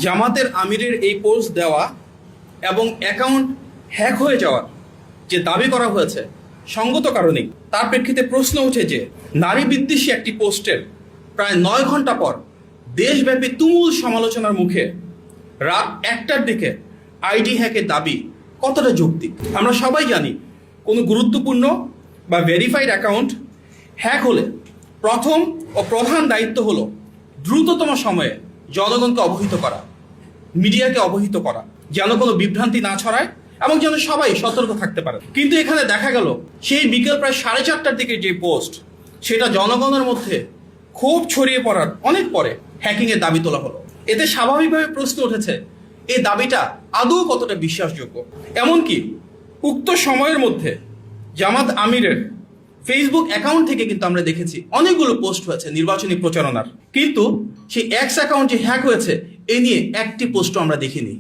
জামাতের আমিরের এই পোস্ট দেওয়া এবং অ্যাকাউন্ট হ্যাক হয়ে যাওয়ার যে দাবি করা হয়েছে সঙ্গত কারণেই তার প্রেক্ষিতে প্রশ্ন ওঠে যে নারী বিদ্বেষী একটি পোস্টের প্রায় 9 ঘন্টা পর দেশব্যাপী তুমুল সমালোচনার মুখে রাত 1টার দিকে আইডি হ্যাকের দাবি কতটা যৌক্তিক। আমরা সবাই জানি কোনো গুরুত্বপূর্ণ বা ভেরিফাইড অ্যাকাউন্ট হ্যাক হলে প্রথম ও প্রধান দায়িত্ব হলো দ্রুততম সময়ে জনগণকে অবহিত করা, মিডিয়াকে অবহিত করা, যেন কোনো বিভ্রান্তি না ছড়ায় এবং যেন সবাই সতর্ক থাকতে পারে। কিন্তু এখানে দেখা গেল সেই বিকেল প্রায় 4:30টার দিকে যে পোস্ট, সেটা জনগণের মধ্যে ক্ষোভ ছড়িয়ে পড়ার অনেক পরে হ্যাকিংয়ের দাবি তোলা হলো। এতে স্বাভাবিকভাবে প্রশ্ন উঠেছে এই দাবিটা আদৌ কতটা বিশ্বাসযোগ্য। এমনকি উক্ত সময়ের মধ্যে জামাত আমিরের ফেসবুক অ্যাকাউন্ট থেকে কিন্তু আমরা দেখেছি অনেকগুলো পোস্ট হয়েছে নির্বাচনী প্রচারণার, কিন্তু সেই এক্স অ্যাকাউন্ট যে হ্যাক হয়েছে এ নিয়ে একটি পোস্টও আমরা দেখিনি।